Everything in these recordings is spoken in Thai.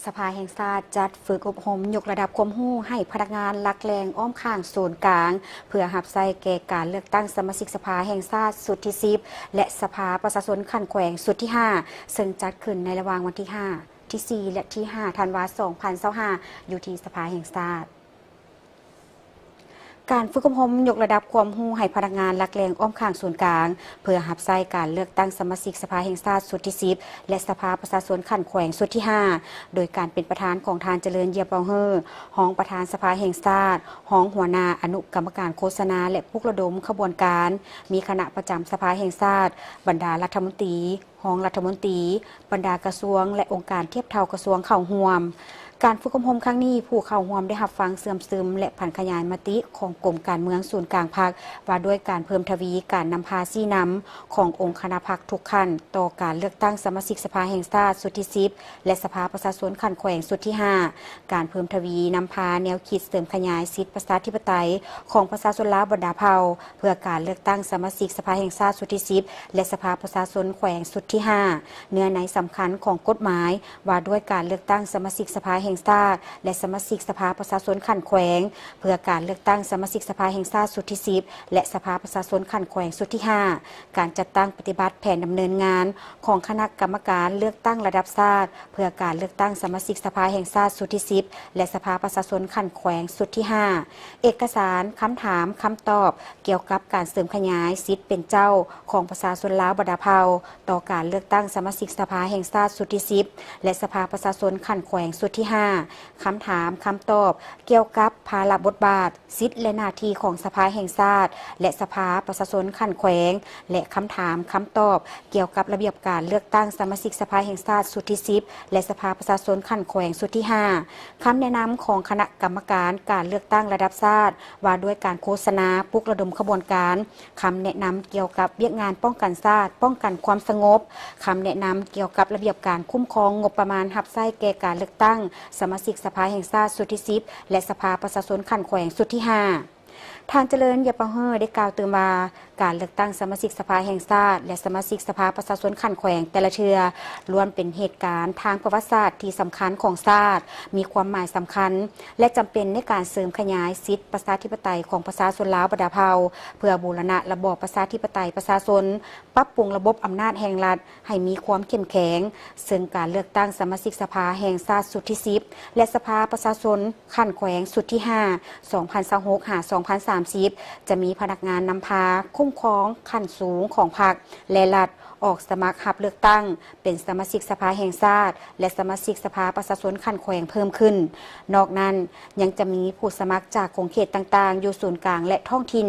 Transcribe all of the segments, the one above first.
สภาแห่งชาติจัดฝึกอบรมยกระดับความรู้ให้พนักงานหลักแหล่งอ้อมข้างศูนย์กลางเพื่อรับใช้แก่การเลือกตั้งสมาชิกสภาแห่งชาติสุดที่10และสภาประชาชนขั้นแขวงสุดที่5ซึ่งจัดขึ้นในระหว่างวันที่5ที่4และที่5ธันวาคม2025อยู่ที่สภาแห่งชาติการฝึกอบรมยกระดับความรู้ให้พนักงานหลักแหล่งอ้อมข้างศูนย์กลางเพื่อรับใช้การเลือกตั้งสมาชิกสภาแห่งชาติสุดที่10และสภาประชาชนขั้นแขวงสุดที่5โดยการเป็นประธานของทานเจริญเยียบเปาเฮอรองประธานสภาแห่งชาติรองหัวหน้าอนุกรรมการโฆษณาและผู้ระดมขบวนการมีคณะประจำสภาแห่งชาติบรรดารัฐมนตรีรองรัฐมนตรีบรรดากระทรวงและองค์การเทียบเท่ากระทรวงเข้าร่วมการฝึกอบรมครั้งนี้ผู้เข้าร่วมได้รับฟังเสื่อมซึมและผันขยายมติของกรมการเมืองศูนย์กลางพรรคว่าด้วยการเพิ่มทวีการนำพาชี้นำขององค์คณะพรรคทุกขั้นต่อการเลือกตั้งสมาชิกสภาแห่งชาติสุดที่10และสภาประชาชนขั้นแขวงสุดที่5การเพิ่มทวีนำพาแนวคิดเสริมขยายสิทธิประชาธิปไตยของประชาชนลาวบรรดาเผ่าเพื่อการเลือกตั้งสมาชิกสภาแห่งชาติสุดที่10และสภาประชาชนแขวงสุดที่5เนื้อในสำคัญของกฎหมายว่าด้วยการเลือกตั้งสมาชิกสภาแห่งชาติและสมาชิกสภาประชาชนขั้นแขวงเพื่อการเลือกตั้งสมาชิกสภาแห่งชาติสุดที่10และสภาประชาชนขั้นแขวงสุดที่5การจัดตั้งปฏิบัติแผนดำเนินงานของคณะกรรมการเลือกตั้งระดับชาติเพื่อการเลือกตั้งสมาชิกสภาแห่งชาติสุดที่10และสภาประชาชนขั้นแขวงสุดที่5เอกสารคำถามคำตอบเกี่ยวกับการเสริมขยายสิทธิเป็นเจ้าของประชาชนลาวบรรดาเผ่าต่อการเลือกตั้งสมาชิกสภาแห่งชาติสุดที่10และสภาประชาชนขั้นแขวงสุดที่5คำถามคำตอบเกี่ยวกับภาระบทบาทสิทธิและหน้าที่ของสภาแห่งชาติและสภาประชาชนขั้นแขวงและคำถามคำตอบเกี่ยวกับระเบียบการเลือกตั้งสมาชิกสภาแห่งชาติสุดที่10และสภาประชาชนขั้นแขวงสุดที่5คำแนะนำของคณะกรรมการการเลือกตั้งระดับชาติว่าด้วยการโฆษณาปลุกระดมขบวนการคำแนะนำเกี่ยวกับเวียกงานป้องกันชาติป้องกันความสงบคำแนะนำเกี่ยวกับระเบียบการคุ้มครองงบประมาณรับใช้แก่การเลือกตั้งสมาชิกสภาแห่งชาติสุดที่10และสภาประชาชนขั้นแขวงสุดที่5ทางเจริญเยปะเฮอได้กล่าวเตือนว่าการเลือกตั้งสมาชิกสภาแห่งชาติและสมาชิกสภาประชาชนขั้นแขวงแต่ละเทือล้วนเป็นเหตุการณ์ทางประวัติศาสตร์ที่สำคัญของชาติมีความหมายสำคัญและจำเป็นในการเสริมขยายสิทธิประชาธิปไตยของประชาชนลาวบรรดาเผ่าเพื่อบูรณะระบอบประชาธิปไตยประชาชนปรับปรุงระบบอำนาจแห่งรัฐให้มีความเข้มแข็งซึ่งการเลือกตั้งสมาชิกสภาแห่งชาติสุดที่10และสภาประชาชนขั้นแขวงสุดที่5 2026-2030จะมีพนักงานนำพาคุ้มครองขั้นสูงของพรรคและรัฐออกสมัครรับเลือกตั้งเป็นสมาชิกสภาแห่งชาติและสมาชิกสภาประชาชนขั้นแขวงเพิ่มขึ้นนอกนั้นยังจะมีผู้สมัครจากขงเขตต่างๆอยู่ศูนย์กลางและท้องถิ่น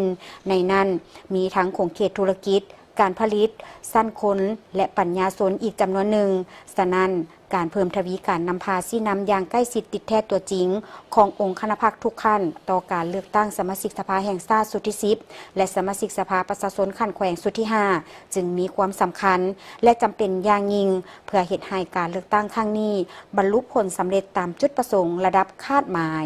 ในนั้นมีทั้งขงเขตธุรกิจการผลิตสั้นคนและปัญญาชนอีกจำนวนหนึ่งฉะนั้นการเพิ่มทวีการนำพาชี้นำอย่างใกล้ชิดติดแท้ตัวจริงขององค์คณะพรรคทุกขั้นต่อการเลือกตั้งสมาชิกสภาแห่งชาติสุดที่10และสมาชิกสภาประชาชนขั้นแขวงสุดที่5จึงมีความสำคัญและจำเป็นอย่างยิ่งเพื่อเฮ็ดให้การเลือกตั้งครั้งนี้บรรลุผลสำเร็จตามจุดประสงค์ระดับคาดหมาย